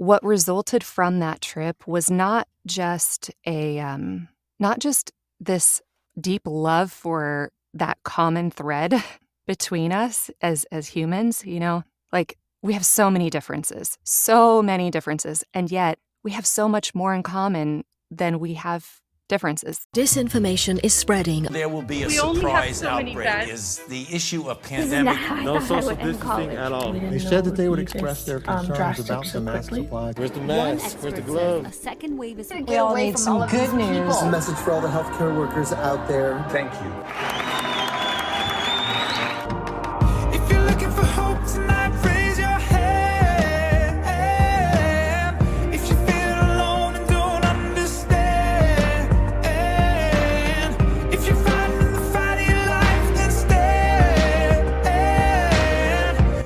what resulted from that trip was not just this deep love for that common thread between us as humans, like we have so many differences, and yet we have so much more in common than we have differences. Disinformation is spreading. There will be a We only have surprise so many outbreak beds. is the issue of Isn't pandemic. that how I No thought I social would end distancing college? at all. They said that they would express their concerns about the mask supply. Where's the mask? Where's the glove? A second wave is We all need some good news. A message for all the healthcare workers out there. Thank you. If you're looking for hope tonight, raise your hand. If you feel alone and don't understand, if you're fighting the fight of your life, then stand.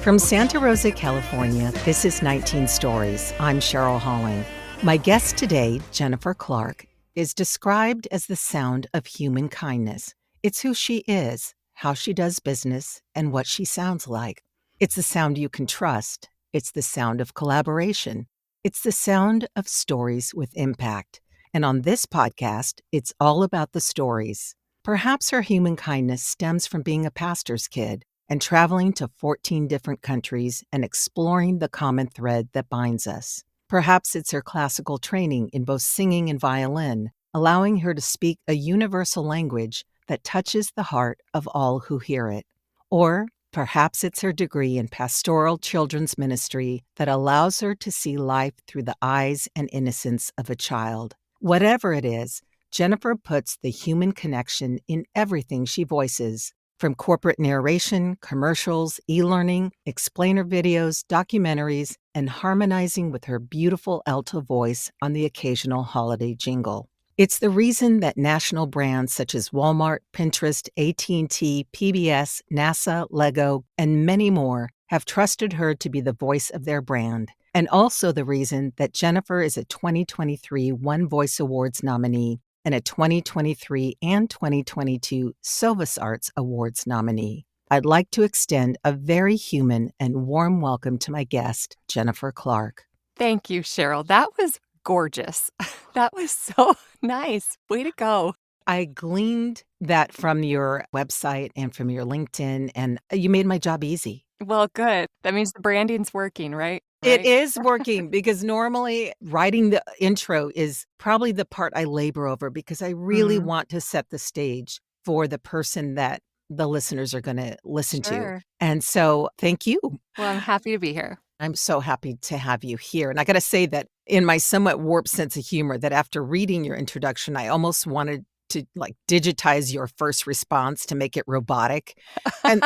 From Santa Rosa, California, this is 19 Stories. I'm Cheryl Halling. My guest today, Jennifer Clark, is described as the sound of human kindness. It's who she is, how she does business, and what she sounds like. It's the sound you can trust. It's the sound of collaboration. It's the sound of stories with impact. And on this podcast, it's all about the stories. Perhaps her human kindness stems from being a pastor's kid and traveling to 14 different countries and exploring the common thread that binds us. Perhaps it's her classical training in both singing and violin, allowing her to speak a universal language that touches the heart of all who hear it. Or perhaps it's her degree in pastoral children's ministry that allows her to see life through the eyes and innocence of a child. Whatever it is, Jennifer puts the human connection in everything she voices, from corporate narration, commercials, eLearning, explainer videos, documentaries, and harmonizing with her beautiful alto voice on the occasional holiday jingle. It's the reason that national brands such as Walmart, Pinterest, AT&T, PBS, NASA, Lego, and many more have trusted her to be the voice of their brand, and also the reason that Jennifer is a 2023 One Voice Awards nominee and a 2023 and 2022 Silvus Arts Awards nominee. I'd like to extend a very human and warm welcome to my guest, Jennifer Clark. Thank you, Cheryl. That was gorgeous. That was so nice. Way to go. I gleaned that from your website and from your LinkedIn, and you made my job easy. Well, good. That means the branding's working, right? It is working because normally writing the intro is probably the part I labor over because I really want to set the stage for the person that the listeners are going to listen to. And so thank you. Well, I'm happy to be here. I'm so happy to have you here. And I got to say that in my somewhat warped sense of humor, that after reading your introduction, I almost wanted to digitize your first response to make it robotic. And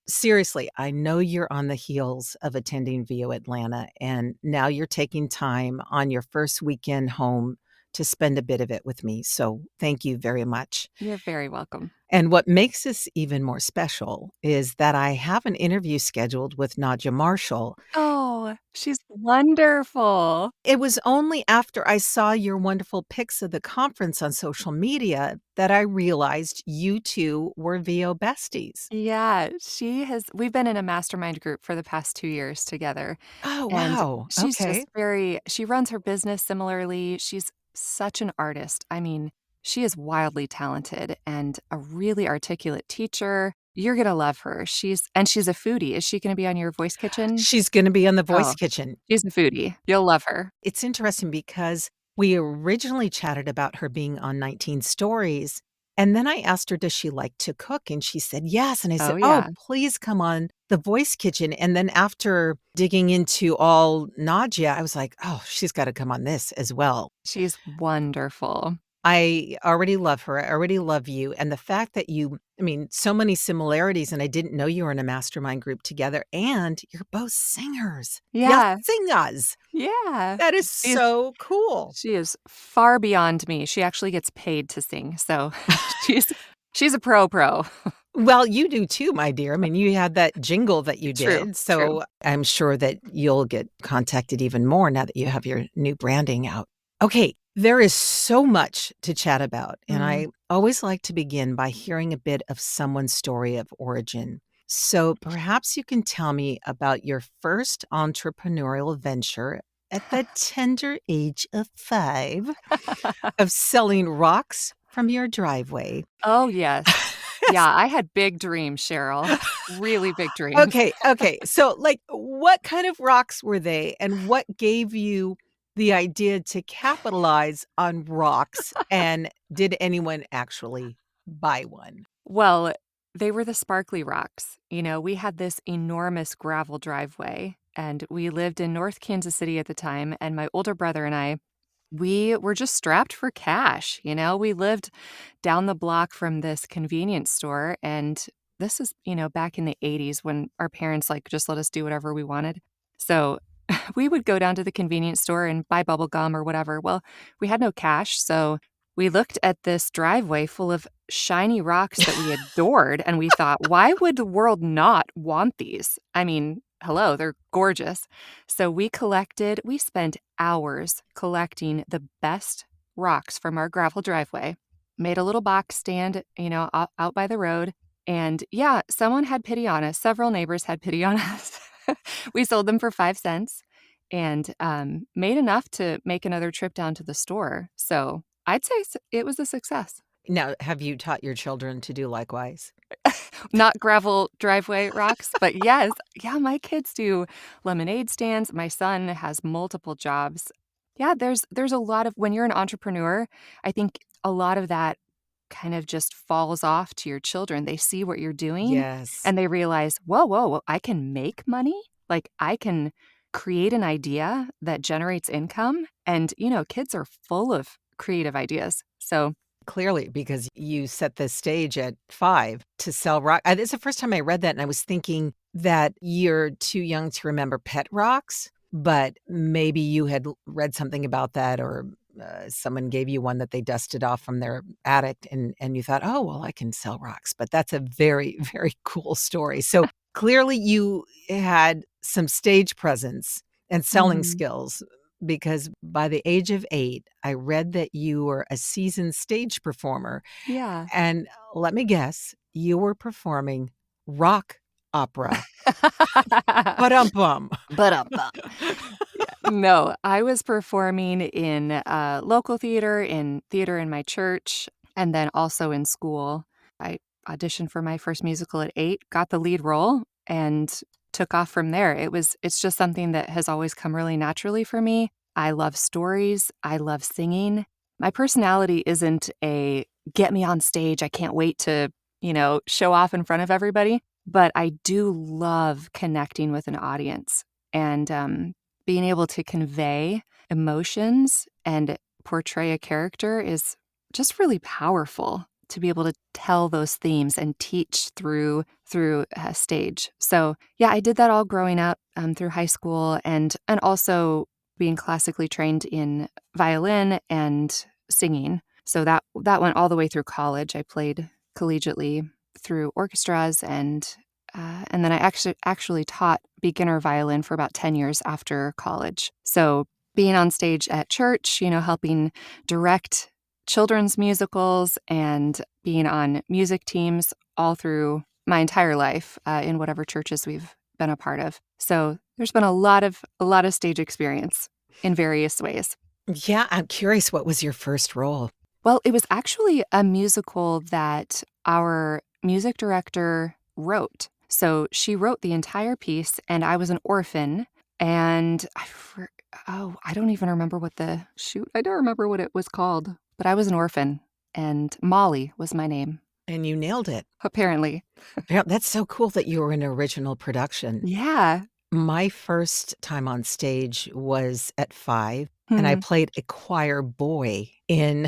seriously, I know you're on the heels of attending VO Atlanta, and now you're taking time on your first weekend home to spend a bit of it with me. So thank you very much. You're very welcome. And what makes this even more special is that I have an interview scheduled with Nadia Marshall. Oh, she's wonderful. It was only after I saw your wonderful pics of the conference on social media that I realized you two were VO besties. Yeah, we've been in a mastermind group for the past 2 years together. Oh, And wow. she's Okay. just she runs her business similarly. She's such an artist. I mean, she is wildly talented and a really articulate teacher. You're going to love her. She's a foodie. Is she going to be on your Voice Kitchen? She's going to be on the Voice Oh, Kitchen. she's a foodie. You'll love her. It's interesting because we originally chatted about her being on 19 Stories. And then I asked her, does she like to cook? And she said, yes. And I said, yeah. please come on the Voice Kitchen. And then after digging into all Nadia, I was like, oh, she's got to come on this as well. She's wonderful. I already love her. I already love you. And the fact that so many similarities, and I didn't know you were in a mastermind group together, and you're both singers. Yeah. Singers. Yeah. That is so cool. She is far beyond me. She actually gets paid to sing. So she's a pro. Well, you do too, my dear. I mean, you had that jingle that you did. True, So true. I'm sure that you'll get contacted even more now that you have your new branding out. Okay. There is so much to chat about, and I always like to begin by hearing a bit of someone's story of origin. So perhaps you can tell me about your first entrepreneurial venture at the tender age of 5 of selling rocks from your driveway. Oh, yes. Yeah, I had big dreams, Cheryl. Really big dreams. Okay. So, like, what kind of rocks were they, and what gave you the idea to capitalize on rocks, and did anyone actually buy one? Well, they were the sparkly rocks. We had this enormous gravel driveway, and we lived in North Kansas City at the time, and my older brother and I, we were just strapped for cash. We lived down the block from this convenience store, and this is, back in the 80s when our parents just let us do whatever we wanted. So we would go down to the convenience store and buy bubble gum or whatever. Well, we had no cash, so we looked at this driveway full of shiny rocks that we adored, and we thought, why would the world not want these? I mean, hello, they're gorgeous. So we spent hours collecting the best rocks from our gravel driveway, made a little box stand, out by the road. And yeah, someone had pity on us. Several neighbors had pity on us. We sold them for 5 cents and made enough to make another trip down to the store. So I'd say it was a success. Now, have you taught your children to do likewise? Not gravel driveway rocks, but yes. Yeah, my kids do lemonade stands. My son has multiple jobs. Yeah, there's a lot of, when you're an entrepreneur, I think a lot of that kind of just falls off to your children. They see what you're doing Yes. and they realize, whoa, I can make money. Like I can create an idea that generates income. And, kids are full of creative ideas. So Clearly, because you set the stage at 5 to sell rock. It's the first time I read that, and I was thinking that you're too young to remember pet rocks, but maybe you had read something about that, or someone gave you one that they dusted off from their attic, and you thought, oh, well, I can sell rocks. But that's a very, very cool story. So clearly you had some stage presence and selling mhm. skills, because by the age of 8, I read that you were a seasoned stage performer. Yeah. And let me guess, you were performing rock opera. Ba-dum-bum. But no, I was performing in local theater, in theater in my church, and then also in school. I auditioned for my first musical at 8, got the lead role, and took off from there. It's just something that has always come really naturally for me. I love stories. I love singing. My personality isn't a get me on stage. I can't wait to, show off in front of everybody. But I do love connecting with an audience and being able to convey emotions and portray a character is just really powerful, to be able to tell those themes and teach through a stage. So yeah, I did that all growing up through high school and also being classically trained in violin and singing. So that went all the way through college. I played collegiately through orchestras and then I actually taught beginner violin for about 10 years after college. So being on stage at church, helping direct children's musicals and being on music teams all through my entire life in whatever churches we've been a part of. So there's been a lot of stage experience in various ways. Yeah, I'm curious, what was your first role? Well, it was actually a musical that our music director wrote. So she wrote the entire piece, and I was an orphan, and I don't even remember I don't remember what it was called, but I was an orphan, and Molly was my name, And you nailed it. apparently. Yeah, that's so cool that you were in an original production. Yeah. My first time on stage was at 5, and I Hmm. played a choir boy in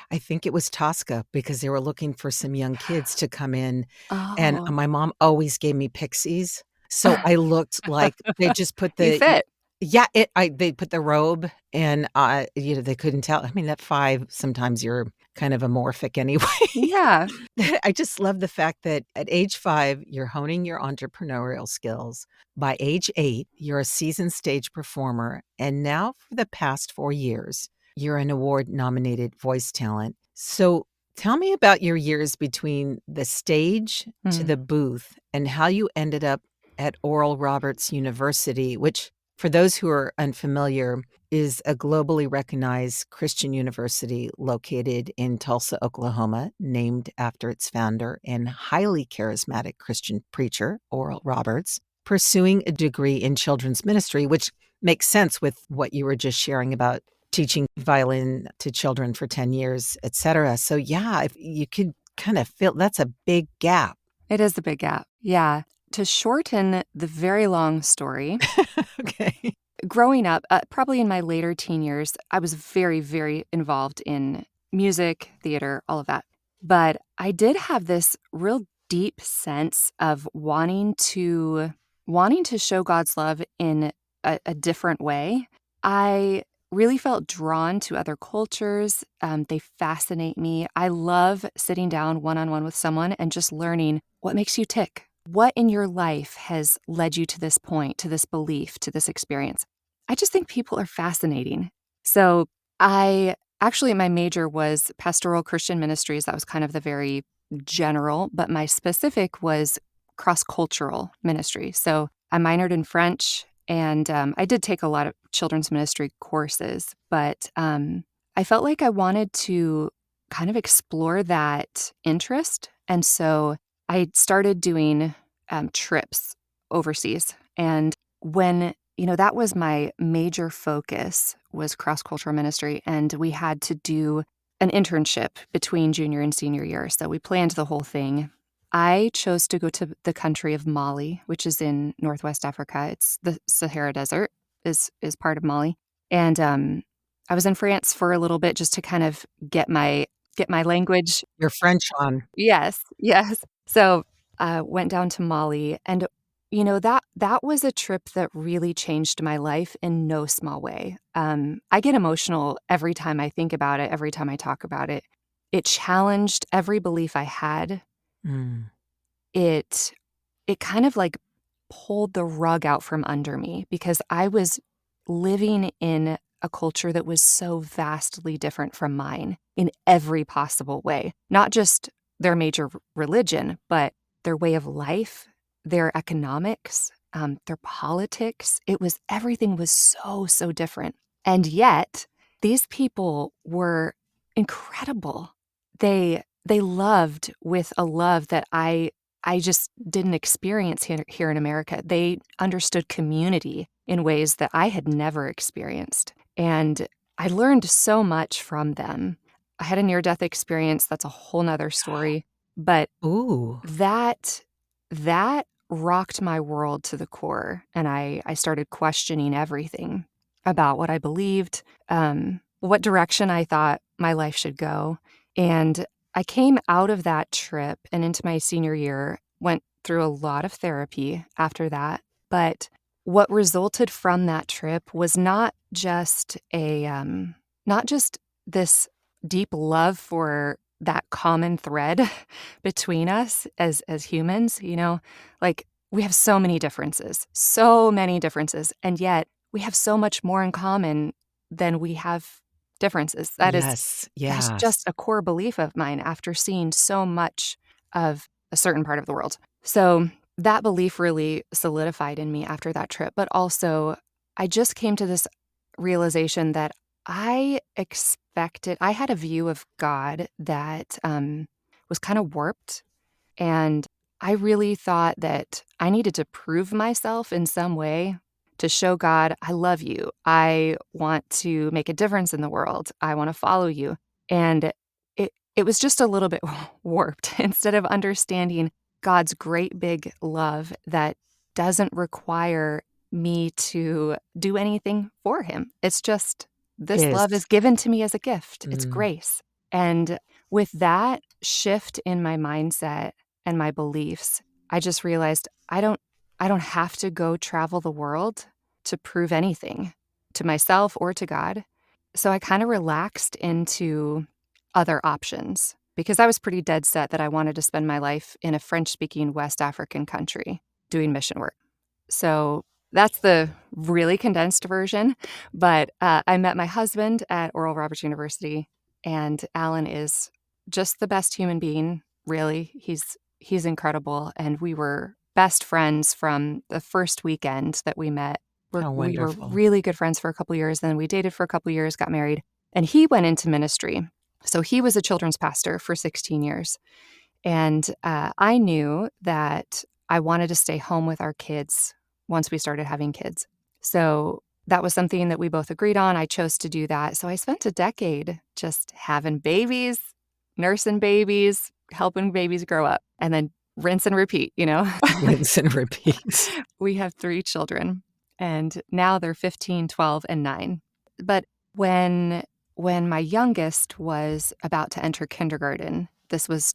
I think it was Tosca, because they were looking for some young kids to come in, and Oh. my mom always gave me pixies, so I looked like they just put You the fit. yeah, they put the robe and, they couldn't tell. I mean, at 5, sometimes you're kind of amorphic anyway. Yeah. I just love the fact that at age 5, you're honing your entrepreneurial skills. By age 8, you're a seasoned stage performer, and now for the past 4 years, you're an award-nominated voice talent. So tell me about your years between the stage to Hmm. the booth and how you ended up at Oral Roberts University, which For those who are unfamiliar, is a globally recognized Christian university located in Tulsa, Oklahoma, named after its founder and highly charismatic Christian preacher, Oral Roberts, pursuing a degree in children's ministry, which makes sense with what you were just sharing about teaching violin to children for 10 years, etc. So yeah, if you could kind of feel that's a big gap. It is a big gap. Yeah. To shorten the very long story, Okay. growing up, probably in my later teen years, I was very, very involved in music, theater, all of that. But I did have this real deep sense of wanting to show God's love in a different way. I really felt drawn to other cultures. They fascinate me. I love sitting down one-on-one with someone and just learning what makes you tick. What in your life has led you to this point, to this belief, to this experience? I just think people are fascinating. So my major was pastoral Christian ministries. That was kind of the very general, but my specific was cross-cultural ministry. So I minored in French, and I did take a lot of children's ministry courses, but I felt like I wanted to kind of explore that interest. And so I started doing trips overseas. And when, that was my major focus was cross-cultural ministry. And we had to do an internship between junior and senior year. So we planned the whole thing. I chose to go to the country of Mali, which is in Northwest Africa. It's the Sahara Desert is part of Mali. And I was in France for a little bit just to kind of get my language. Your French on. Yes, yes. So went down to Mali, and that was a trip that really changed my life in no small way. I get emotional every time I think about it, every time I talk about it. It challenged every belief I had. Mm. It kind of like pulled the rug out from under me because I was living in a culture that was so vastly different from mine in every possible way. Not just their major religion, but their way of life, their economics, their politics. Everything was so, so different. And yet, these people were incredible. They loved with a love that I just didn't experience here in America. They understood community in ways that I had never experienced. And I learned so much from them. I had a near-death experience. That's a whole nother story. But Ooh. that rocked my world to the core. And I started questioning everything about what I believed, what direction I thought my life should go. And I came out of that trip and into my senior year, went through a lot of therapy after that. But what resulted from that trip was not just this deep love for that common thread between us as humans, like we have so many differences, and yet we have so much more in common than we have differences. Yes, That's yes. just a core belief of mine after seeing so much of a certain part of the world. So that belief really solidified in me after that trip. But also, I just came to this realization that I had a view of God that was kind of warped. And I really thought that I needed to prove myself in some way to show God, I love you. I want to make a difference in the world. I want to follow you. And it was just a little bit warped instead of understanding God's great big love that doesn't require me to do anything for him. It's just this love is given to me as a gift. It's grace. And with that shift in my mindset and my beliefs, I just realized I don't have to go travel the world to prove anything to myself or to God. So I kind of relaxed into other options because I was pretty dead set that I wanted to spend my life in a French-speaking West African country doing mission work. So that's the really condensed version. But I met my husband at Oral Roberts University, and Alan is just the best human being, really. He's incredible, and we were best friends from the first weekend that we met. How We were wonderful. really good friends for a couple years, then we dated for a couple years, got married, and he went into ministry. So he was a children's pastor for 16 years. And I knew that I wanted to stay home with our kids once we started having kids. So that was something that we both agreed on. I chose to do that. So I spent a decade just having babies, nursing babies, helping babies grow up, and then rinse and repeat, you know? Rinse and repeat. We have 3 children, and now they're 15, 12, and 9. But when my youngest was about to enter kindergarten, this was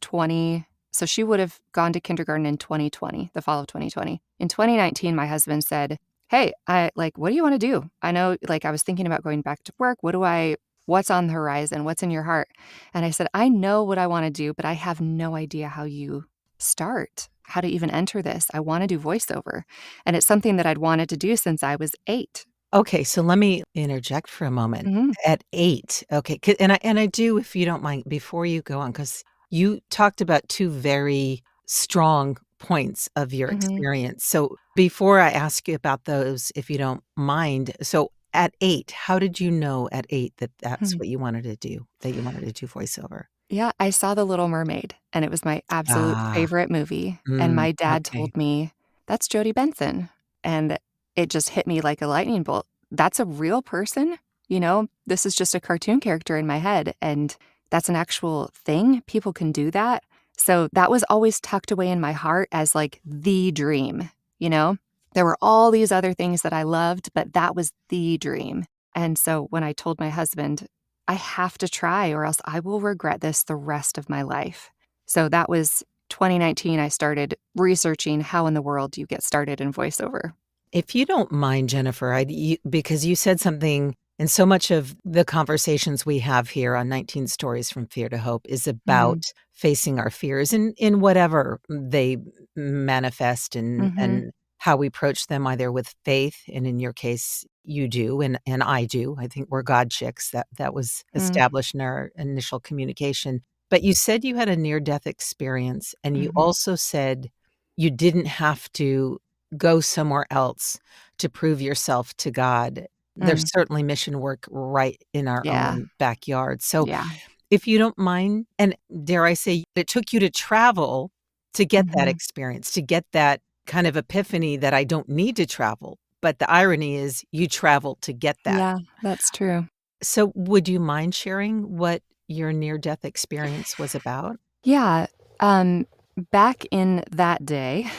so she would have gone to kindergarten in 2020, the fall of 2020. In 2019, my husband said, "Hey, what do you wanna do? I know, I was thinking about going back to work. What's on the horizon? What's in your heart?" And I said, "I know what I wanna do, but I have no idea how you start, how to even enter this. I wanna do voiceover." And it's something that I'd wanted to do since I was 8. Okay, so let me interject for a moment. Mhm, At 8, okay, 'ca and I do, if you don't mind, before you go on, because you talked about 2 very strong points of your mhm, experience. So, before I ask you about those, if you don't mind, so at 8, how did you know at 8 that that's mhm. what you wanted to do, that you wanted to do voiceover? Yeah, I saw The Little Mermaid, and it was my absolute Ah, favorite movie, and my dad okay. told me, "That's Jodie Benson," and it just hit me like a lightning bolt. That's a real person? You know, this is just a cartoon character in my head, and that's an actual thing? People can do that? So that was always tucked away in my heart as, the dream, you know? There were all these other things that I loved, but that was the dream. And so when I told my husband, I have to try or else I will regret this the rest of my life. So that was 2019. I started researching how in the world do you get started in voiceover. If you don't mind, Jennifer, because you said something, and so much of the conversations we have here on 19 Stories from Fear to Hope is about Mhm. facing our fears in whatever they manifest, Mhm. and how we approach them, either with faith, and in your case, you do, and I do. I think we're God chicks. That was Mm. established in our initial communication. But you said you had a near-death experience, and you Mhm. also said you didn't have to go somewhere else to prove yourself to God. There's Mm. certainly mission work right in our Yeah. own backyard. So, Yeah. if you don't mind, and dare I say, it took you to travel to get that Mhm. experience, to get that kind of epiphany that I don't need to travel. But the irony is you traveled to get that. Yeah, that's true. So, would you mind sharing what your near death experience was about? Yeah. Um, Back in that day,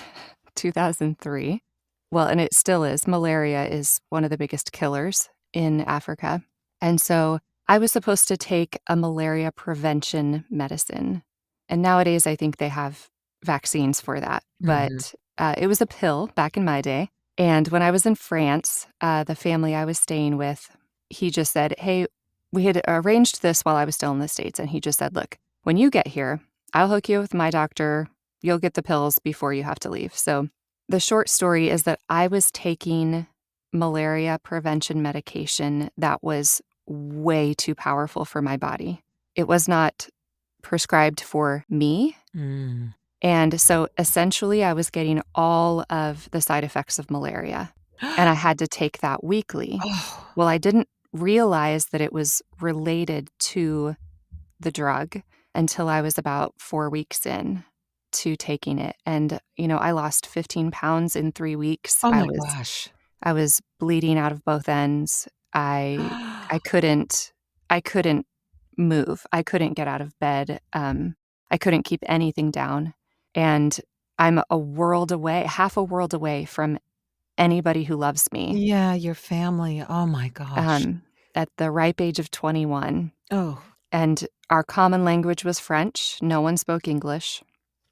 2003, well, and it still is, malaria is one of the biggest killers in Africa. And so I was supposed to take a malaria prevention medicine. And nowadays, I think they have vaccines for that. Mhm. But it was a pill back in my day. And when I was in France, the family I was staying with, he just said, "Hey, we had arranged this while I was still in the States." And he just said, "Look, when you get here, I'll hook you with my doctor. You'll get the pills before you have to leave." So the short story is that I was taking malaria prevention medication that was way too powerful for my body. It was not prescribed for me. Mm. And so essentially, I was getting all of the side effects of malaria, and I had to take that weekly. Oh. Well, I didn't realize that it was related to the drug until I was about 4 weeks in to taking it, and, I lost 15 pounds in 3 weeks. Oh I my was gosh. I was bleeding out of both ends. I couldn't I couldn't move. I couldn't get out of bed. I couldn't keep anything down, and I'm a world away, half a world away from anybody who loves me, Yeah, your family. Oh my gosh. um, at the ripe age of 21. Oh. And our common language was French. No one spoke English.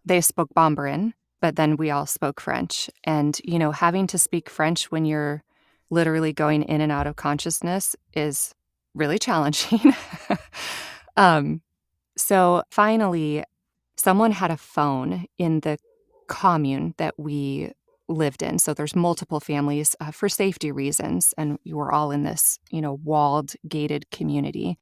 They spoke Bomberin, but then we all spoke French. And, having to speak French when you're literally going in and out of consciousness is really challenging. um, so finally, someone had a phone in the commune that we lived in. So there's multiple families for safety reasons, and you were all in this, walled, gated community.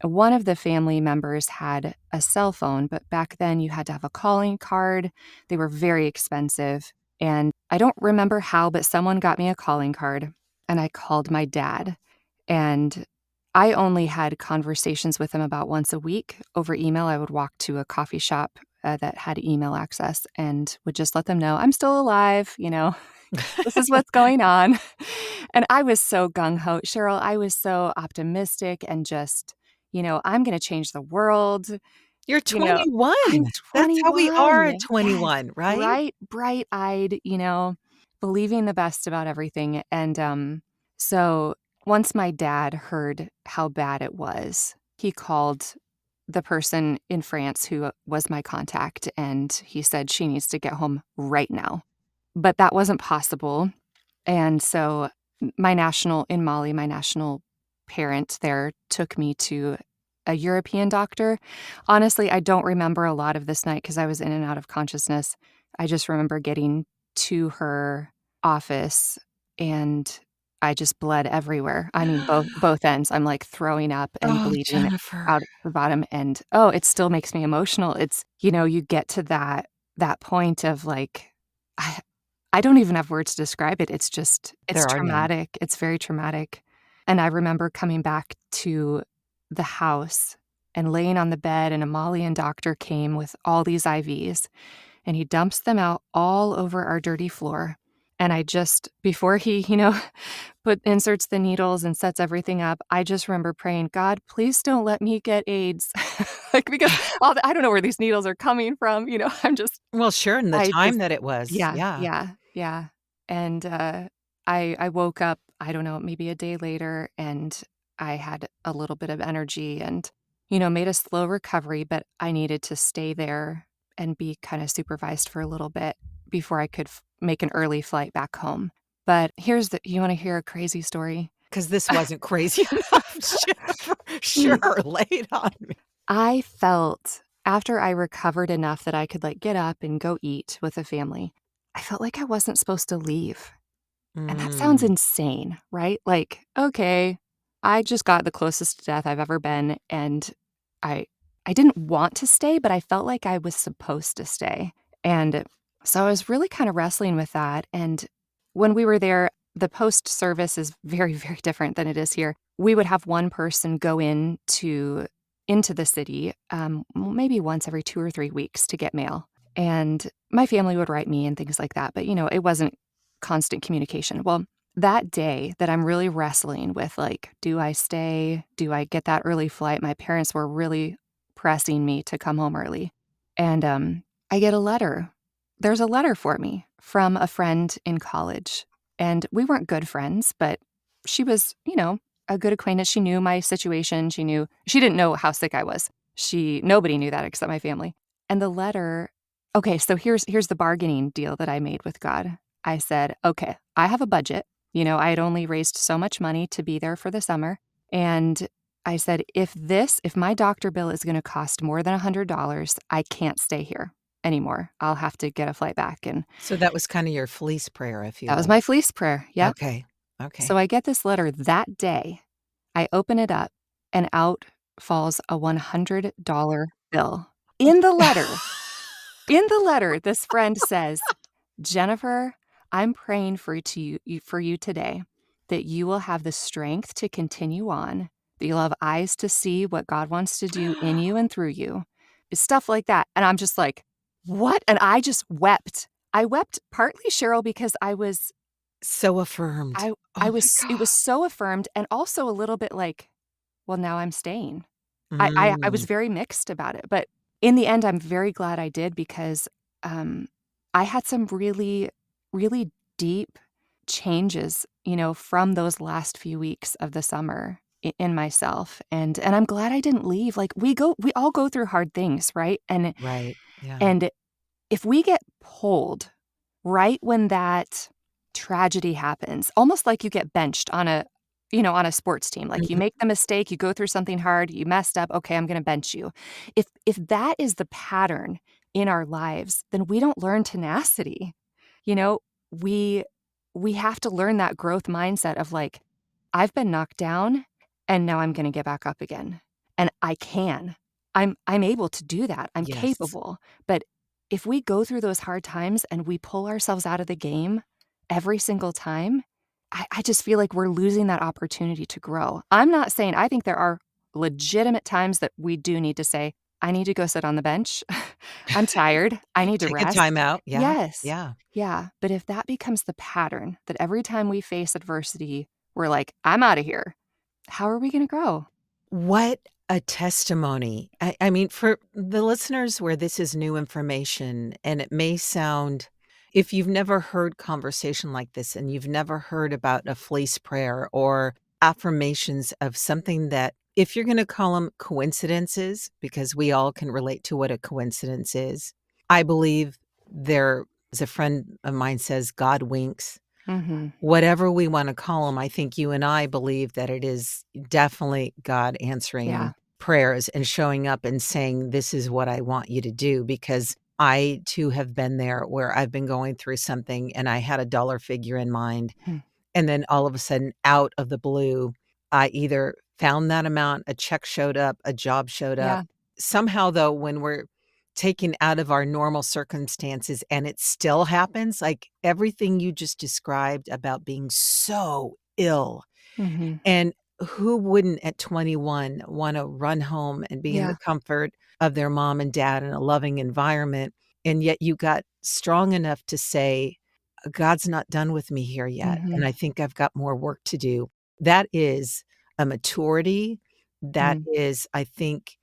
One of the family members had a cell phone, but back then you had to have a calling card. They were very expensive. And I don't remember how, but someone got me a calling card. and I called my dad. And I only had conversations with him about once a week over email. I would walk to a coffee shop that had email access and would just let them know I'm still alive, this is what's going on. And I was so gung ho, Cheryl. I was so optimistic and just, I'm going to change the world. You're You know, 21. I'm That's how we are 21. at Yes, 21, right? bright-eyed, believing the best about everything. And so once my dad heard how bad it was, he called the person in France who was my contact, and he said she needs to get home right now. But that wasn't possible. And so in Mali, my national parent there took me to a European doctor. Honestly, I don't remember a lot of this night because I was in and out of consciousness. I just remember getting to her office and I just bled everywhere. I mean, both ends. I'm like throwing up and Oh, bleeding Jennifer. out the bottom. And it still makes me emotional. It's, you get to that point of like, I don't even have words to describe it. It's There are none. traumatic. It's very traumatic. And I remember coming back to the house and laying on the bed, and a Malian doctor came with all these IVs, and he dumps them out all over our dirty floor. And before he, inserts the needles and sets everything up, I just remember praying, God, please don't let me get AIDS. Because I don't know where these needles are coming from. Well, sure, in the I time just that it was, yeah, yeah. yeah, yeah. And, I woke up, I don't know, maybe a day later, and I had a little bit of energy and, made a slow recovery, but I needed to stay there and be kinda supervised for a little bit before I could make an early flight back home. But you wanna hear a crazy story? 'Cause this wasn't crazy enough, Jennifer. Mm. Sure, lay it on me. I felt after I recovered enough that I could, like, get up and go eat with the family, I felt like I wasn't supposed to leave. And that sounds Mm, insane, right? Like, okay, I just got the closest to death I've ever been, and I I didn't want to stay, but I felt like I was supposed to stay. And so I was really kind of wrestling with that. And when we were there, the post service is very, very different than it is here. We would have one person go into the city, maybe once every 2 or 3 weeks to get mail. And my family would write me and things like that. But, it wasn't constant communication. Well, that day that I'm really wrestling with, like, do I stay? Do I get that early flight? My parents were really pressing me to come home early. And I get a letter. There's a letter for me from a friend in college. And we weren't good friends, but she was, a good acquaintance. She knew my situation. She didn't know how sick I was. Nobody knew that except my family. And the letter, okay, so here's the bargaining deal that I made with God. I said, okay, I have a budget. I had only raised so much money to be there for the summer. And I said, if my doctor bill is going to cost more than $100, I can't stay here anymore. I'll have to get a flight back. And so that was kinda your fleece prayer, if you that was will. my fleece prayer. Yep. Okay, So okay. I get this letter that day. I open it up, and out falls a $100 bill. In the letter, this friend says, Jennifer, I'm praying for you today that you will have the strength to continue on, that you'll have eyes to see what God wants to do in you and through you. Stuff like that. And I'm just like, what? And I just wept. I wept partly, Cheryl, because So affirmed. I Oh my was it god. was so affirmed and also a little bit like, well, now I'm staying. I was Mm, very mixed about it, but in the end, I'm very glad I did because, um, I had some really, really deep changes, from those last few weeks of the summer in myself, and I'm glad I didn't leave. Like, we all go through hard things, right? right, yeah. And if we get pulled right when that tragedy happens, almost like you get benched on a sports team, like you Mhm. make the mistake, you go through something hard, you messed up, okay, I'm gonna bench you. If that is the pattern in our lives, then we don't learn tenacity. You know, we we have to learn that growth mindset of like, I've been knocked down and now I'm gonna get back up again. And I can. I'm able to do that. I'm Yes. capable. But if we go through those hard times and we pull ourselves out of the game every single time, I just feel like we're losing that opportunity to grow. I'm not saying I think there are legitimate times that we do need to say, "I need to go sit on the bench. I'm tired. I need to Take a rest." time out. Yeah. Yes. Yeah. Yeah, but if that becomes the pattern, that every time we face adversity, we're like, "I'm out of here." How are we gonna grow? What a testimony. I mean, for the listeners where this is new information and it may sound, if you've never heard conversation like this and you've never heard about a fleece prayer or affirmations of something that, if you're going to call them coincidences, because we all can relate to what a coincidence is, I believe there, as a friend of mine says, God winks. Mhm. Whatever we wanna call 'em, I think you and I believe that it is definitely God Yeah. answering prayers and showing up and saying, "This is what I want you to do," because I too have been there where I've been going through something and I had a dollar figure in mind, Hmm. and then all of a sudden, out of the blue, I either found that amount, a check showed up, a job showed up. Yeah. Somehow, though, when we're taken out of our normal circumstances and it still happens, like everything you just described about being so ill, Mhm. and who wouldn't at 21 wanna run home and be in the Yeah. comfort of their mom and dad in a loving environment, and yet you got strong enough to say, God's not done with me here yet, and Mhm. I think I've got more work to do. That is a maturity. That Mm. is, I think,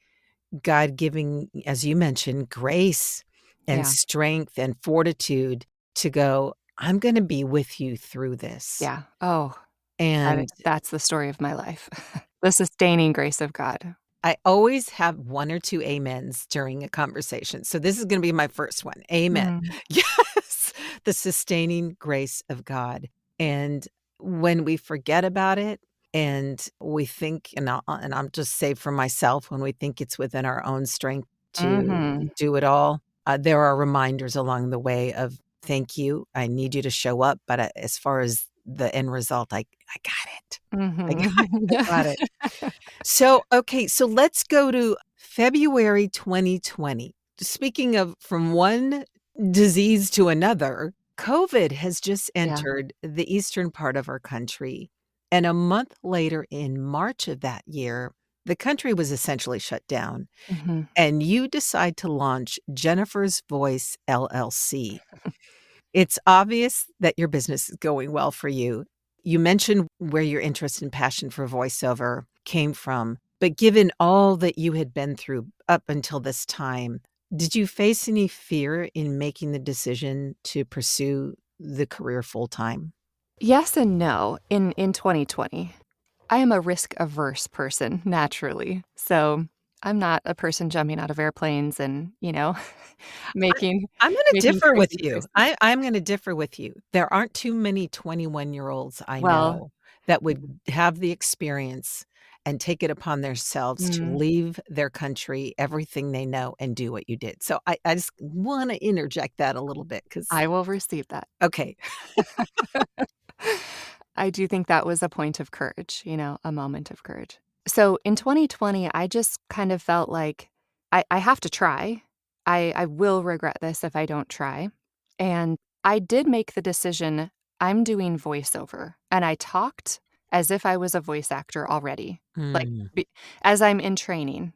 God giving, as you mentioned, grace and Yeah. strength and fortitude to go, "I'm gonna be with you through this." Yeah. Oh, And that's the story of my life. The sustaining grace of God. I always have 1 or 2 amens during a conversation, so this is gonna be my first one. Amen. Mm. Yes, the sustaining grace of God, and when we forget about it and we think, and I'm just say for myself, when we think it's within our own strength to Mhm. do it all, there are reminders along the way of, "Thank you, I need you to show up, but, as far as the end result, I got it. I got Mhm. I got it." So, okay, so let's go to February 2020. Speaking of from one disease to another, COVID has just Yeah. entered the eastern part of our country. And a month later, in March of that year, the country was essentially shut down. Mhm. And you decide to launch Jennifer's Voice LLC. It's obvious that your business is going well for you. You mentioned where your interest and passion for voiceover came from, but given all that you had been through up until this time, did you face any fear in making the decision to pursue the career full time? Yes and no in 2020. I am a risk-averse person naturally, so I'm not a person jumping out of airplanes and, I making I'm gonna making differ with crazy you. choices. I'm gonna differ with you. There aren't too many 21-year-olds I Well, know that would have the experience and take it upon themselves to mm, leave their country, everything they know, and do what you did. So I just wanna interject that a little bit because, I will receive that. okay. I do think that was a point of courage, a moment of courage. So in 2020, I just kind of felt like I have to try. I will regret this if I don't try. And I did make the decision I'm doing voiceover. And I talked as if I was a voice actor already. Like Mm, as I'm in training,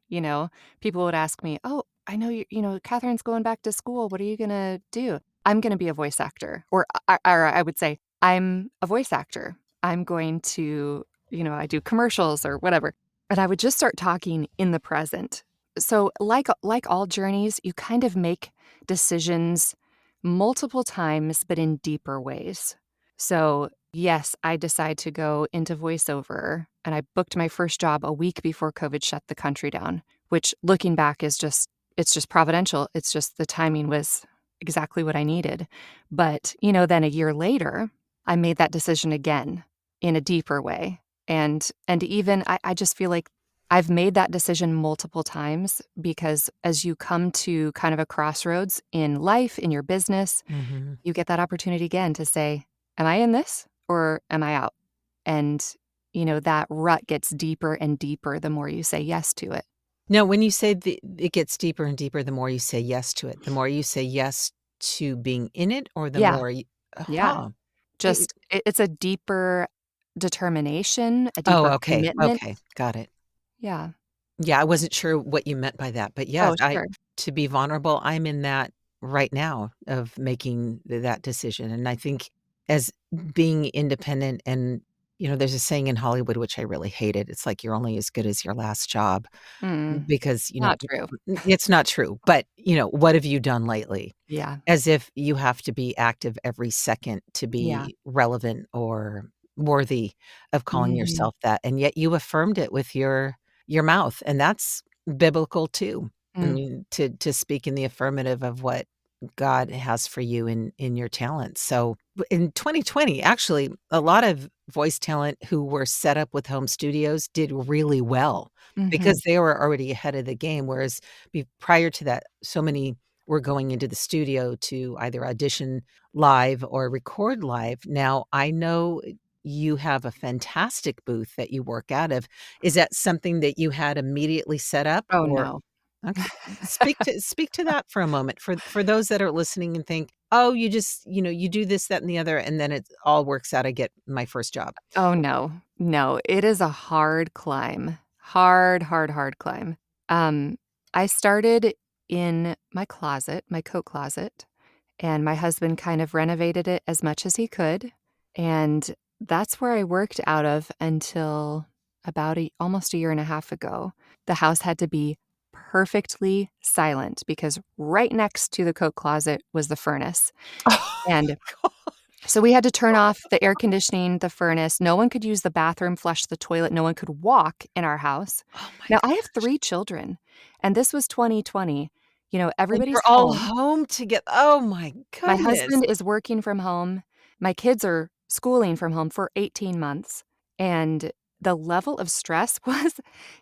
people would ask me, "Oh, I know Catherine's going back to school. What are you going to do?" I'm going to be a voice actor. Or I would say, I'm a voice actor. I'm going to, I do commercials or whatever. And I would just start talking in the present. So like all journeys, you kind of make decisions multiple times, but in deeper ways. So yes, I decide to go into voiceover and I booked my first job a week before COVID shut the country down, which looking back is it's just providential. It's just the timing was exactly what I needed. But, then a year later, I made that decision again in a deeper way. And even I just feel like I've made that decision multiple times because as you come to kind of a crossroads in life, in your business, mhm. you get that opportunity again to say, am I in this or am I out? And, that rut gets deeper and deeper the more you say yes to it. Now, when you say it gets deeper and deeper the more you say yes to it, the more you say yes to being in it or the Yeah. more you Yeah. huh. Just it's a deeper determination, a Oh, deeper okay, commitment. okay, got it. Yeah. Yeah, I wasn't sure what you meant by that, but yeah, Oh, I sure. to be vulnerable, I'm in that right now of making that decision, and I think as being independent and, there's a saying in Hollywood, which I really hated, it's like, "You're only as good as your last job," Mm, because, not true. it's not true, but, what have you done lately? Yeah. As if you have to be active every second to Yeah. be relevant or worthy of calling Mhm. yourself that, and yet you affirmed it with your mouth, and that's biblical too. I Mm. mean, to speak in the affirmative of what God has for you in your talents. So, in 2020, actually, a lot of voice talent who were set up with home studios did really well Mhm. because they were already ahead of the game, whereas prior to that, so many were going into the studio to either audition live or record live. Now, I know you have a fantastic booth that you work out of. Is that something that you had immediately set up Oh, or no. okay, speak to that for a moment for those that are listening and think, "Oh, you just, you do this, that, and the other, and then it all works out. I get my first job." Oh, no. No, it is a hard climb. Hard, hard, hard climb. Um, I started in my closet, my coat closet, and my husband kind of renovated it as much as he could, and that's where I worked out of until about almost a year and a half ago. The house had to be perfectly silent because right next to the coat closet was the furnace, and Oh so we had to turn off the air conditioning, the furnace. No one could use the bathroom, flush the toilet. No one could walk in our house. oh my Now, I have gosh. 3 children, and this was 2020. And Everybody's you're all home. home together. Oh my My goodness. husband is working from home. My kids are schooling from home for 18 months, and the level of stress was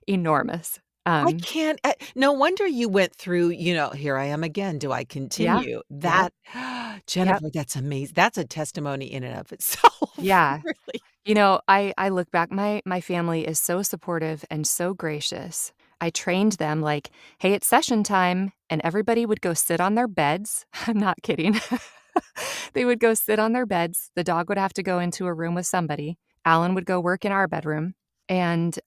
enormous. I can't no wonder you went through, "Here I am again, do I Yeah. continue?" Yep. That Yep. Jennifer, that's amazing. That's a testimony in and of itself, Yeah. really. I look back, my family is so supportive and so gracious. I trained them like, "Hey, it's session time," and everybody would go sit on their beds. I'm not kidding. They would go sit on their beds. The dog would have to go into a room with somebody. Alan would go work in our bedroom, and,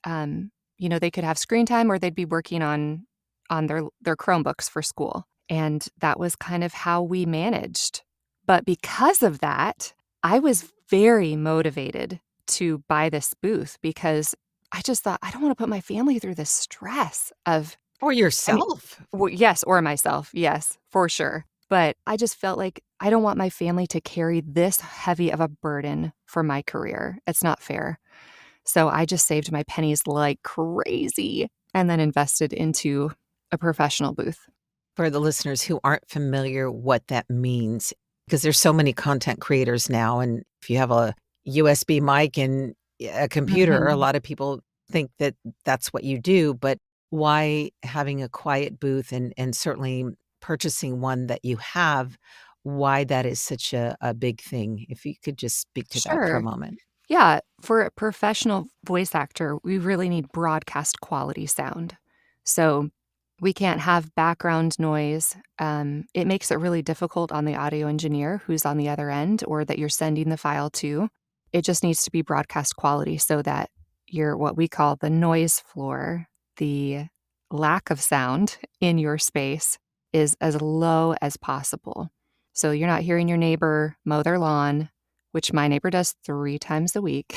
they could have screen time or they'd be working on their Chromebooks for school, and that was kind of how we managed. But because of that, I was very motivated to buy this booth because I just thought, "I don't wanna put my family through the stress of." Or I mean, yourself. yes, or myself, yes, for sure. But I just felt like I don't want my family to carry this heavy of a burden for my career. It's not fair. So I just saved my pennies like crazy and then invested into a professional booth. For the listeners who aren't familiar what that means, because there's so many content creators now, and if you have a USB mic and a computer, a Mhm. lot of people think that that's what you do, but why having a quiet booth and certainly purchasing one that you have, why that is such a big thing? If you could just speak to that for a Sure. moment. Yeah, for a professional voice actor, we really need broadcast quality sound. So we can't have background noise. It makes it really difficult on the audio engineer who's on the other end or that you're sending the file to. It just needs to be broadcast quality so that your what we call the noise floor, the lack of sound in your space is as low as possible. So you're not hearing your neighbor mow their lawn, which my neighbor does 3 times a week,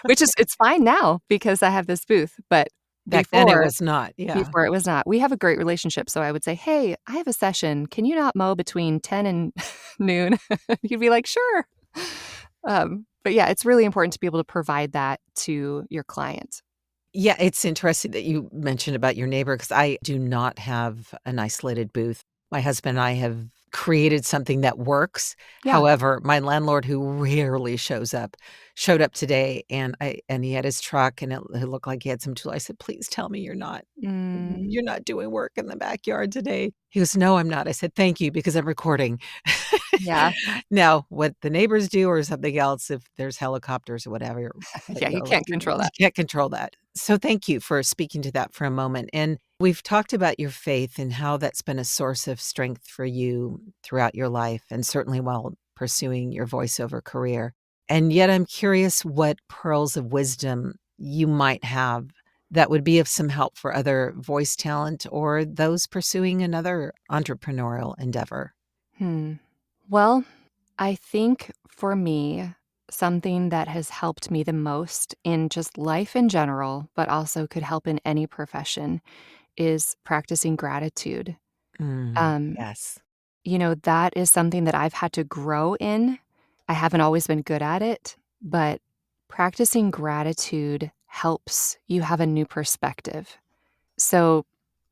which is it's fine now because I have this booth, but Back then it before was not, yeah. before it was not. We have a great relationship, so I would say, "Hey, I have a session. Can you not mow between 10 and noon?" He'd be like, "Sure." But yeah, it's really important to be able to provide that to your client. Yeah, it's interesting that you mentioned about your neighbor because I do not have an isolated booth. My husband and I have created something that works. Yeah. However, my landlord, who rarely shows up, showed up today, and he had his truck, and it looked like he had some tool. I said, "Please tell me Mm, you're not doing work in the backyard today." He goes, "No, I'm not." I said, "Thank you, because I'm recording." yeah. Now, what the neighbors do or something else, if there's helicopters or whatever, Yeah, you can't control you that. can't control that. So thank you for speaking to that for a moment. And we've talked about your faith and how that's been a source of strength for you throughout your life and certainly while pursuing your voiceover career. And yet I'm curious what pearls of wisdom you might have that would be of some help for other voice talent or those pursuing another entrepreneurial endeavor. Hmm. Well, I think for me, something that has helped me the most in just life in general, but also could help in any profession, is practicing gratitude. Um, Yes. that is something that I've had to grow in. I haven't always been good at it, but practicing gratitude helps you have a new perspective. So,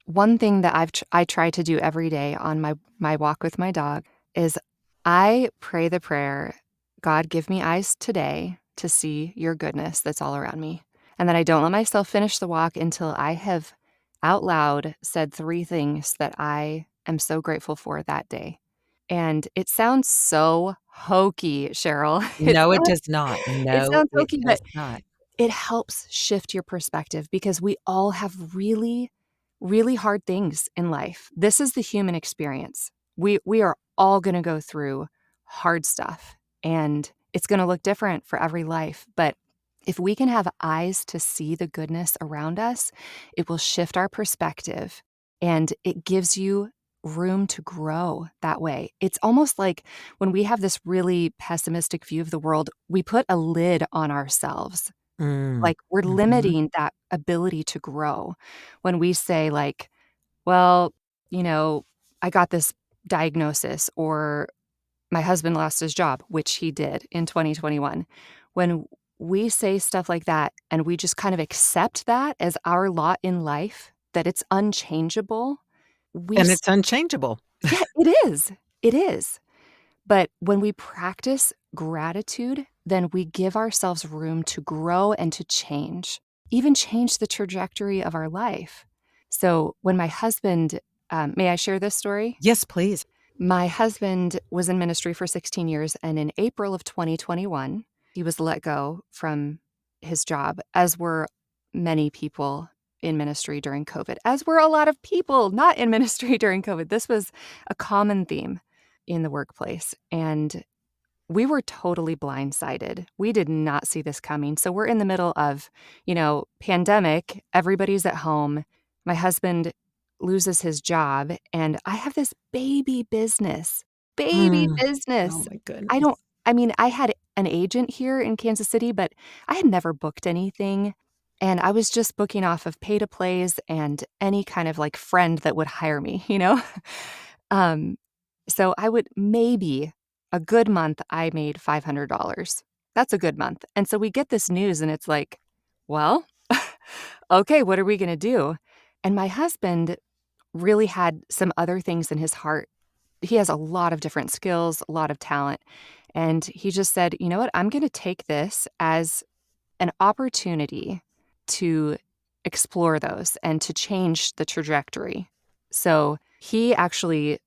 one thing that I try to do every day on my walk with my dog is I pray the prayer, God, give me eyes today to see your goodness that's all around me. And then I don't let myself finish the walk until I have out loud said 3 things that I am so grateful for that day. And it sounds so hokey, Cheryl. No, it does not. It No, sounds it hokey, does but not. it helps shift your perspective because we all have really, really hard things in life. This is the human experience. We are all going to go through hard stuff, and it's going to look different for every life. But if we can have eyes to see the goodness around us, it will shift our perspective, and it gives you room to grow that way. It's almost like when we have this really pessimistic view of the world, we put a lid on ourselves. Mm. Like, we're Mhm. limiting that ability to grow when we say, like, "Well, you know, I got this diagnosis," or "My husband lost his job," which he did in 2021. When we say stuff like that and we just kind of accept that as our lot in life, that it's unchangeable, we And s it's unchangeable. yeah, it is. It is. But when we practice gratitude, then we give ourselves room to grow and to change, even change the trajectory of our life. So when my husband, may I share this story? Yes, please. My husband was in ministry for 16 years, and in April of 2021, he was let go from his job, as were many people in ministry during COVID, as were a lot of people not in ministry during COVID. This was a common theme in the workplace, and we were totally blindsided. We did not see this coming. So we're in the middle of, pandemic. Everybody's at home. My husband loses his job, and I have this baby business. Baby Mm. Oh business. my I goodness. don't I mean, I had an agent here in Kansas City, but I had never booked anything, and I was just booking off of pay-to-plays and any kind of, like, friend that would hire me, you know? Um, so I would maybe a good month, I made $500. That's a good month. And so we get this news and it's like, well, okay, what are we going to do? And my husband really had some other things in his heart. He has a lot of different skills, a lot of talent. And he just said, you know what? I'm going to take this as an opportunity to explore those and to change the trajectory. So he actually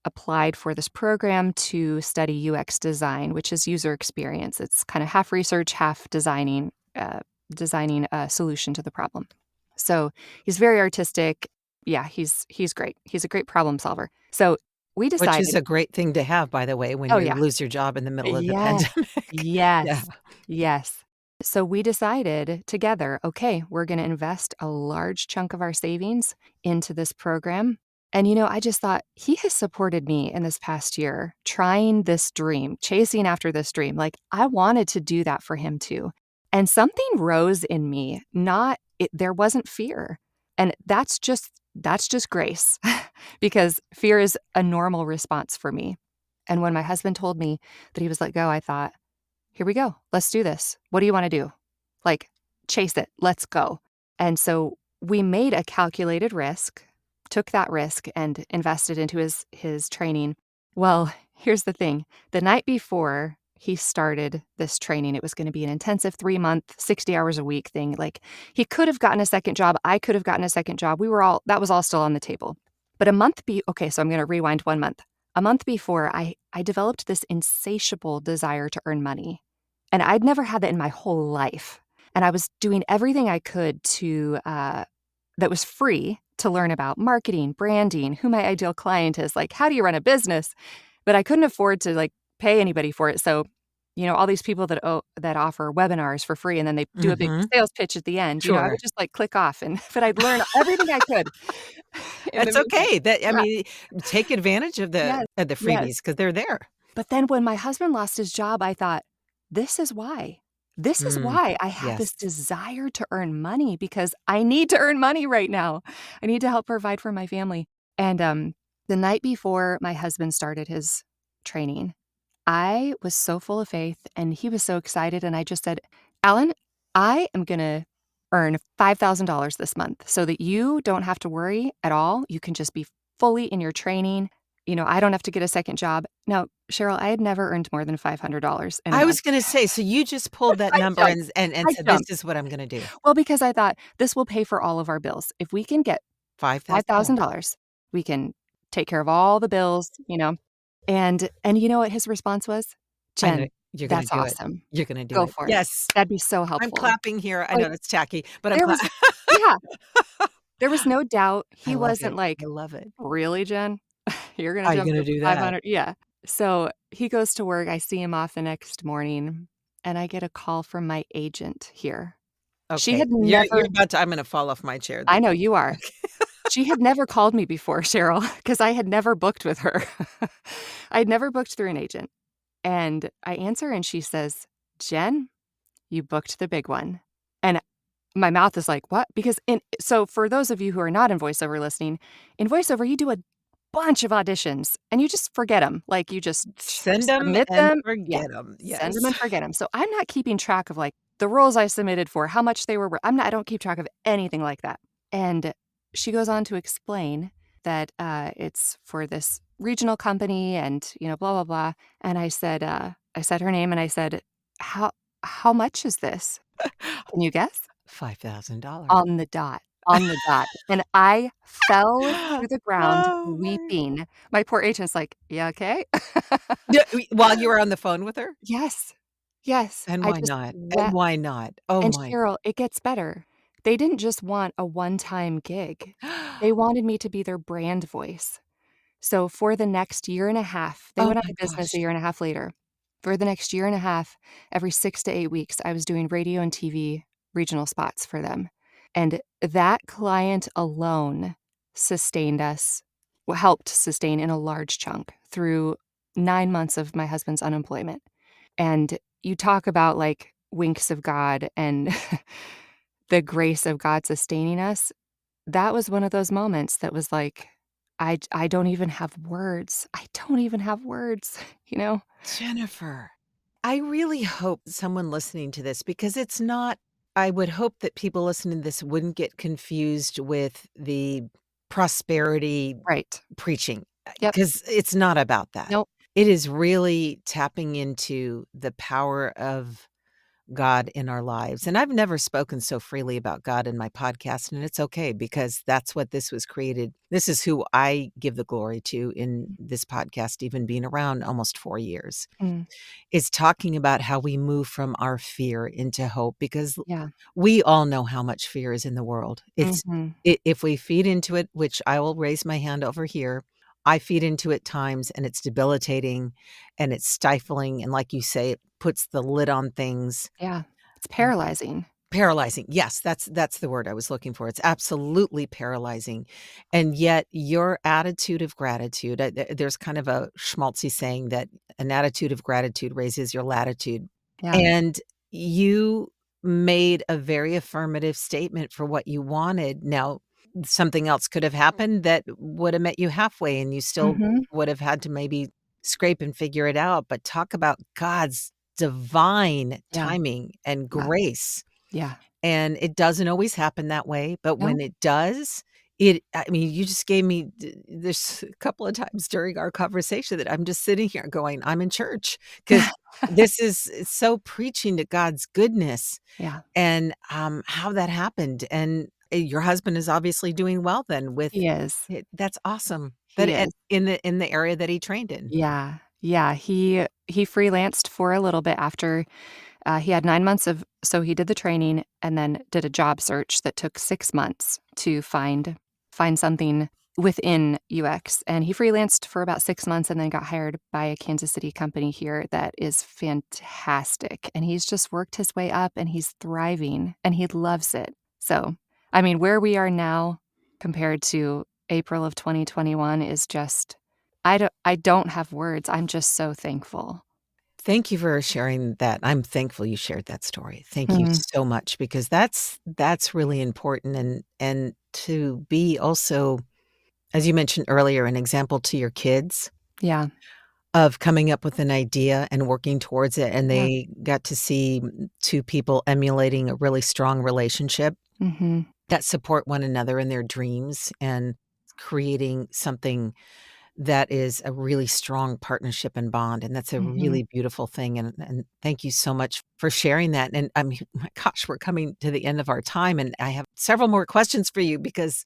applied for this program to study UX design, which is user experience. It's kind of half research, half designing a solution to the problem. So he's very artistic. Yeah, he's great. He's a great problem solver. So we Which is decided, a great thing to have, by the way, when oh you yeah, lose your job in the middle of the yes, pandemic. Yeah. yes, yes. So we decided together, okay, we're going to invest a large chunk of our savings into this program. And, I just thought he has supported me in this past year, trying this dream, chasing after this dream. Like, I wanted to do that for him too. And something rose in me, there wasn't fear. And that's just grace because fear is a normal response for me. And when my husband told me that he was let go, I thought, here we go. Let's do this. What do you want to do? Like, chase it. Let's go. And so we made a calculated risk, took that risk and invested into his training. Well, here's the thing. The night before he started this training, it was going to be an intensive 3-month, 60 hours a week thing. Like, he could have gotten a second job. I could have gotten a second job. That was all still on the table. But okay, so I'm going to rewind 1 month. A month before, I developed this insatiable desire to earn money. And I'd never had that in my whole life. And I was doing everything I could that was free to learn about marketing, branding, who my ideal client is, like, how do you run a business? But I couldn't afford to, like, pay anybody for it. So, all these people that offer webinars for free, and then they do a big Mhm. sales pitch at the end, I Sure. would just, like, click off, and but I'd learn everything I could in the That's meantime. okay. That I Yeah. mean, take advantage of Yes. the Yes. freebies because 'cause they're there. But then when my husband lost his job, I thought, "This is why. This is Mm. why I have Yes. this desire to earn money because I need to earn money right now. I need to help provide for my family." And, the night before my husband started his training, I was so full of faith, and he was so excited, and I just said, "Alan, I am gonna earn $5,000 this month so that you don't have to worry at all. You can just be fully in your training. I don't have to get a second job." Now, Cheryl, I had never earned more than $500 in a I month. was gonna say, so you just pulled that I number jumped. and I said, "This jumped. is what I'm gonna do." Well, because I thought this will pay for all of our bills. If we can get $5,000. $5,000, we can take care of all the bills. And you know what his response was? I know "Jen, you're gonna that's do it. awesome. You're gonna do Go it. for it. Yes. That'd be so I'm helpful." clapping here. I Like, know that's tacky, but I'm there cla was yeah, there was no doubt. I He love wasn't it. I like, love it. "Really, Jen? You're gonna Are you jump gonna ship for do that? 500?" Yeah. So, he goes to work, I see him off the next morning, and I get a call from my agent here. She Okay. had You're never about to I'm gonna fall off my chair. I know you are. She had never called me before, Cheryl, because I had never booked with her. I had never booked through an agent, and I answer, and she says, "Jen, you booked the big one." And my mouth is like, "What?" Because for those of you who are not in voiceover listening, in voiceover, you do a bunch of auditions, and you just forget them. Like, you just Send them submit and them. Yeah. forget them. Send them Yes. and forget them. So I'm not keeping track of, like, the roles I submitted for, how much they were wor I don't keep track of anything like that. And she goes on to explain that, it's for this regional company and, blah, blah, blah. And I said her name, and I said, "How much is this? Can you guess?" $5,000. On the dot, on the dot, and I fell to the ground Oh my weeping. My poor agent's like, "You okay?" Yeah, while you were on the phone with her? Yes. Yes, And I why just not? And wept. why not? Oh And my Cheryl, it gets better. They didn't just want a one-time gig. They wanted me to be their brand voice. So for the next year and a half, they Oh went out my of business a gosh. year and a half later. For the next year and a half, every 6 to 8 weeks, I was doing radio and TV regional spots for them. And that client alone sustained us helped sustain in a large chunk through 9 months of my husband's unemployment. And you talk about, like, winks of God and the grace of God sustaining us. That was one of those moments that was like, I don't even have words. I don't even have words, you know? Jennifer, I really hope someone listening to this because it's not I would hope that people listening to this wouldn't get confused with the prosperity Right. preaching, Yep. because it's not about that. Nope. It is really tapping into the power of God in our lives, and I've never spoken so freely about God in my podcast, and it's okay because that's what this was created this is who I give the glory to in this podcast, even being around almost 4 years, Mm, is talking about how we move from our fear into hope because yeah. we all know how much fear is in the world. It's Mhm. I if we feed into it, which I will raise my hand over here, I feed into it times, and it's debilitating, and it's stifling, and like you say, it puts the lid on things. Yeah. It's paralyzing. Paralyzing. Yes, that's the word I was looking for. It's absolutely paralyzing, and yet your attitude of gratitude there's kind of a schmaltzy saying that an attitude of gratitude raises your latitude, Yeah. and you made a very affirmative statement for what you wanted. Now, something else could have happened that would have met you halfway, and you still Mhm. would have had to maybe scrape and figure it out, but talk about God's divine Yeah. timing and Yeah. grace. Yeah. And it doesn't always happen that way, but No. when it does, I mean, you just gave me there's a couple of times during our conversation that I'm just sitting here going, "I'm in church," because this is it's so preaching to God's goodness Yeah. and, how that happened, and, your husband is obviously doing well then with He is. it that's awesome. That He is. in the area that he trained in. Yeah. Yeah. He freelanced for a little bit after, he had 9 months of so he did the training and then did a job search that took 6 months to find something within UX, and he freelanced for about 6 months and then got hired by a Kansas City company here that is fantastic, and he's just worked his way up, and he's thriving, and he loves it. So, I mean, where we are now compared to April of 2021 is just I don't have words. I'm just so thankful. Thank you for sharing that. I'm thankful you shared that story. Thank you Mhm. so much because that's really important and to be also, as you mentioned earlier, an example to your kids Yeah. of coming up with an idea and working towards it, and Yeah. they got to see two people emulating a really strong relationship Mhm. that support one another in their dreams and creating something that is a really strong partnership and bond, and that's a Mhm. really beautiful thing, and thank you so much for sharing that, and, I mean, my gosh, we're coming to the end of our time, and I have several more questions for you because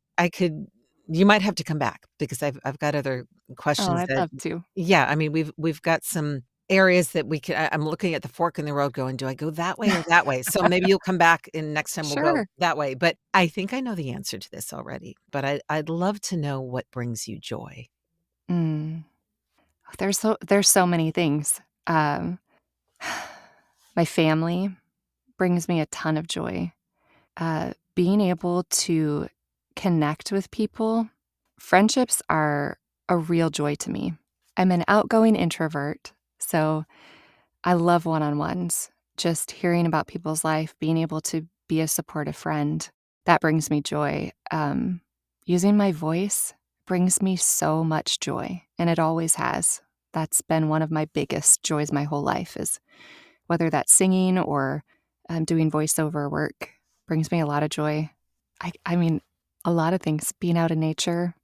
you might have to come back because I've got other Oh, questions I'd that love to. yeah, I mean, we've got some areas that we could I'm looking at the fork in the road going, "Do I go that way or that way?" So maybe you'll come back and next time we'll go Sure. that way, but I think I know the answer to this already, but I'd love to know what brings you joy. Mm. There's so many things. My family brings me a ton of joy. Being able to connect with people, friendships are a real joy to me. I'm an outgoing introvert, so I love one-on-ones. Just hearing about people's life, being able to be a supportive friend, that brings me joy. Using my voice brings me so much joy, and it always has. That's been one of my biggest joys my whole life is whether that's singing or, doing voiceover work, brings me a lot of joy. I mean, a lot of things, being out in nature,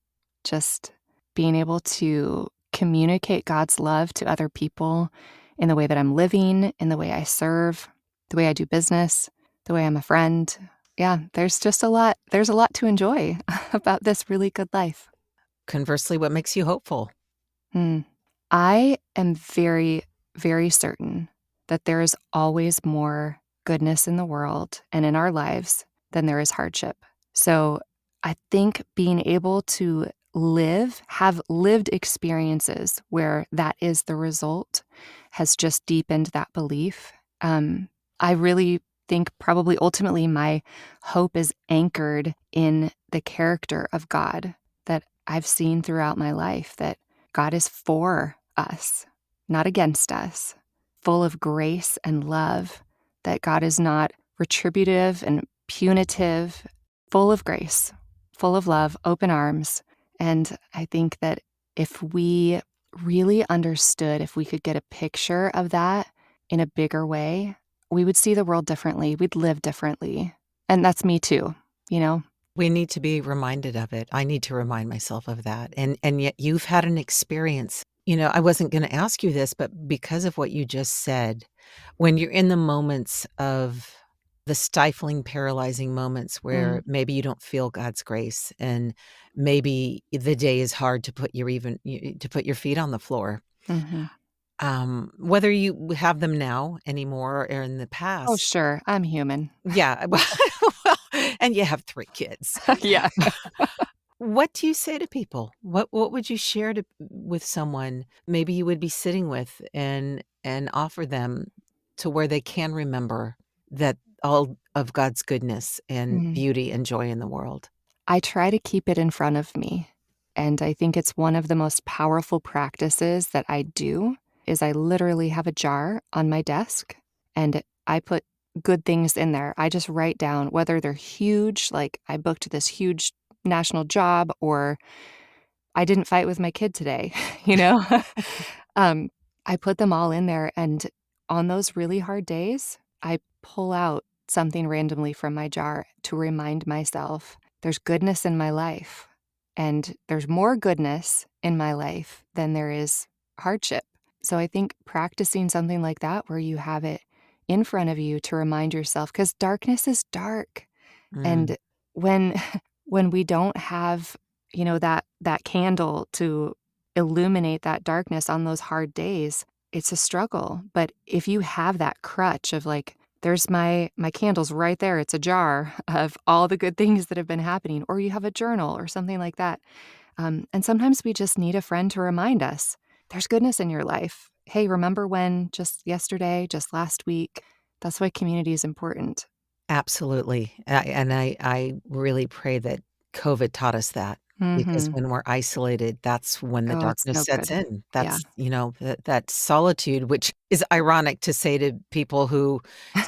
just being able to communicate God's love to other people in the way that I'm living, in the way I serve, the way I do business, the way I'm a friend. Yeah, there's a lot to enjoy about this really good life. Conversely, what makes you hopeful? Hmm. I am very, very certain that there is always more goodness in the world and in our lives than there is hardship. So I think being able to have lived experiences where that is the result has just deepened that belief. I really think probably ultimately my hope is anchored in the character of God that I've seen throughout my life, that God is for us, not against us, full of grace and love, that God is not retributive and punitive, full of grace, full of love, open arms. And I think that if we really understood, if we could get a picture of that in a bigger way, we would see the world differently. We'd live differently. And that's me too, you know? We need to be reminded of it. I need to remind myself of that, and yet you've had an experience. You know, I wasn't gonna ask you this, but because of what you just said, when you're in the moments of the stifling, paralyzing moments Mm, where maybe you don't feel God's grace and maybe the day is hard to put to put your feet on the floor, mhm. whether you have them now anymore or in the Oh, past. sure. I'm human. Yeah, well, and you have 3 kids. Yeah. What do you say to people? What would you share with someone maybe you would be sitting with and offer them to where they can remember that all of God's goodness and Mhm. beauty and joy in the world? I try to keep it in front of me, and I think it's one of the most powerful practices that I do is I literally have a jar on my desk, and I put good things in there. I just write down whether they're huge, like I booked this huge national job, or I didn't fight with my kid today, you know? Um, I put them all in there, and on those really hard days, I pull out something randomly from my jar to remind myself there's goodness in my life, and there's more goodness in my life than there is hardship. So I think practicing something like that where you have it in front of you to remind yourself, because darkness is dark. Mm, And when when we don't have, that candle to illuminate that darkness on those hard days, it's a struggle. But if you have that crutch of like, there's my candles right there, it's a jar of all the good things that have been happening, or you have a journal or something like that. And sometimes we just need a friend to remind us there's goodness in your life. Hey, remember when just yesterday, just last week? That's why community is important. Absolutely. And I really pray that COVID taught us that because Mhm. when we're isolated, that's when the Oh, it's darkness so sets good. in. Yeah. That's, that solitude, which is ironic to say to people who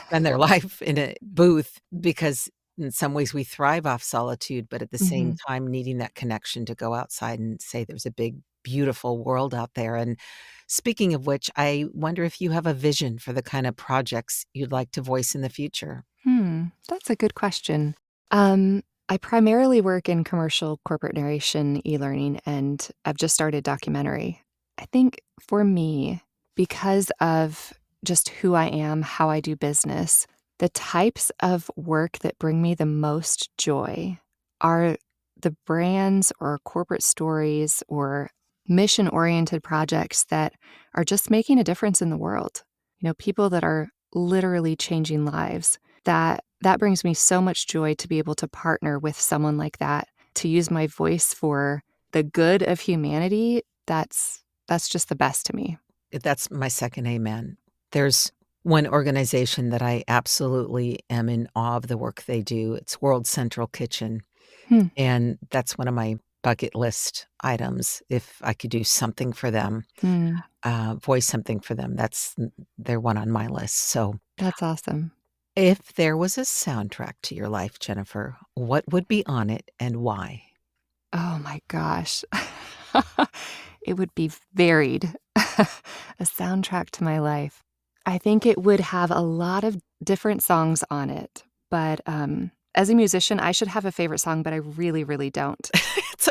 spend their life in a booth because in some ways we thrive off solitude, but at the same Mhm. time needing that connection to go outside and say there's a big, beautiful world out there. And speaking of which, I wonder if you have a vision for the kind of projects you'd like to voice in the future. That's a good question. I primarily work in commercial corporate narration, e-learning, and I've just started documentary. I think for me, because of just who I am, how I do business, the types of work that bring me the most joy are the brands or corporate stories or mission-oriented projects that are just making a difference in the world. People that are literally changing lives. That brings me so much joy to be able to partner with someone like that, to use my voice for the good of humanity. That's just the best to me. That's my second amen. There's one organization that I absolutely am in awe of the work they do. It's World Central Kitchen, Hmm. and that's one of my bucket list items. If I could do something for them, Hmm. voice something for them, they're one on my list. So, That's awesome. if there was a soundtrack to your life, Jennifer, what would be on it and why? Oh my gosh. It would be varied. A soundtrack to my life. I think it would have a lot of different songs on it, but, as a musician, I should have a favorite song, but I really, really don't.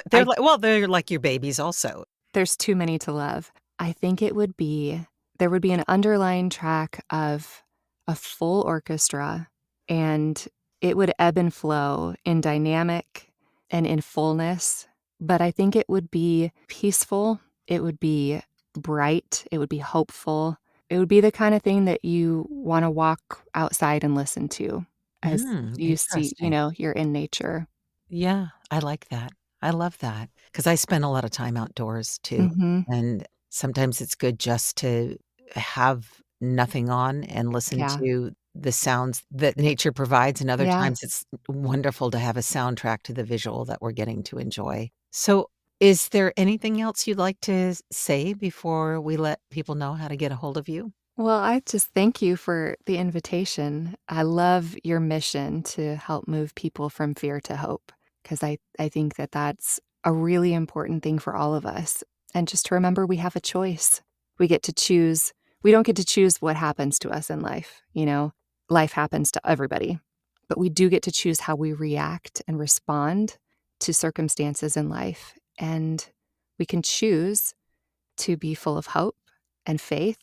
They're I like, well, they're like your babies, also. There's too many to love. I think there would be an underlying track of a full orchestra, and it would ebb and flow in dynamic and in fullness, but I think it would be peaceful, it would be bright, it would be hopeful. It would be the kind of thing that you wanna walk outside and listen to as you see, Interesting. you're in nature. Yeah, I like that. I love that because I spend a lot of time outdoors too, Mhm. and sometimes it's good just to have nothing on and listen Yeah. to the sounds that nature provides, and other Yeah. times it's wonderful to have a soundtrack to the visual that we're getting to enjoy. So, is there anything else you'd like to say before we let people know how to get a hold of you? Well, I just thank you for the invitation. I love your mission to help move people from fear to hope because I think that that's a really important thing for all of us. And just to remember we have a choice. We get to choose. We don't get to choose what happens to us in life. Life happens to everybody. But we do get to choose how we react and respond to circumstances in life. And we can choose to be full of hope and faith,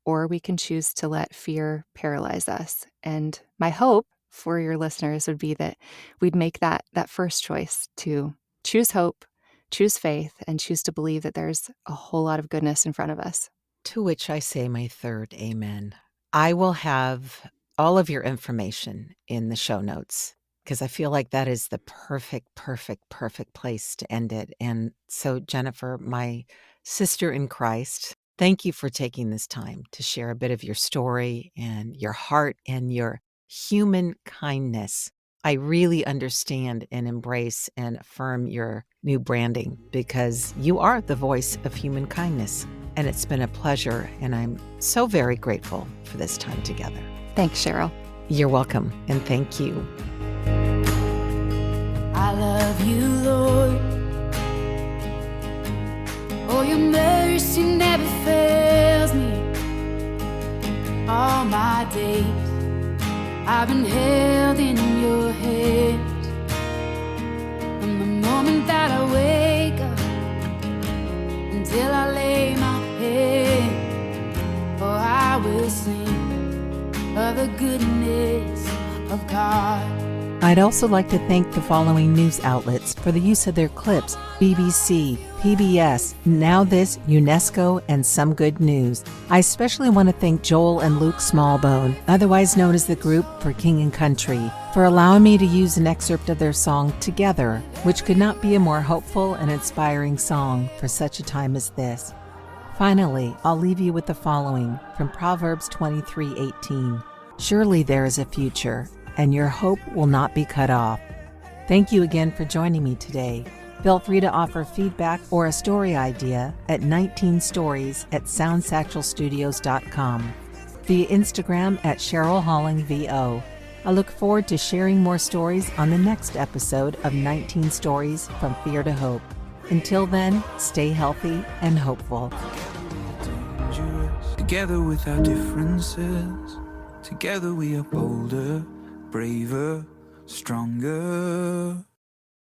or we can choose to let fear paralyze us. And my hope for your listeners would be that we'd make that first choice to choose hope, choose faith, and choose to believe that there's a whole lot of goodness in front of us. To which I say my third amen. I will have all of your information in the show notes because I feel like that is the perfect, perfect, perfect place to end it. And so, Jennifer, my sister in Christ, thank you for taking this time to share a bit of your story and your heart and your human kindness. I really understand and embrace and affirm your new branding because you are the voice of human kindness. And it's been a pleasure, and I'm so very grateful for this time together. Thanks, Cheryl. You're welcome, and thank you. I love you, Lord. Oh, your mercy never fails me. All my days I've been held in your hands. From the moment that I wake up until I lay my head, oh, I will sing of the goodness of God. I'd also like to thank the following news outlets for the use of their clips: BBC, PBS, Now This, UNESCO, and Some Good News. I especially want to thank Joel and Luke Smallbone, otherwise known as the Group for King and Country, for allowing me to use an excerpt of their song Together, which could not be a more hopeful and inspiring song for such a time as this. Finally, I'll leave you with the following from Proverbs 23:18. Surely there is a future, and your hope will not be cut off. Thank you again for joining me today. Feel free to offer feedback or a story idea at 19stories@soundsatchelstudios.com, via Instagram at CherylHollingVO. I look forward to sharing more stories on the next episode of 19 Stories from Fear to Hope. Until then, stay healthy and hopeful. Together with our differences, together we are bolder, braver, stronger.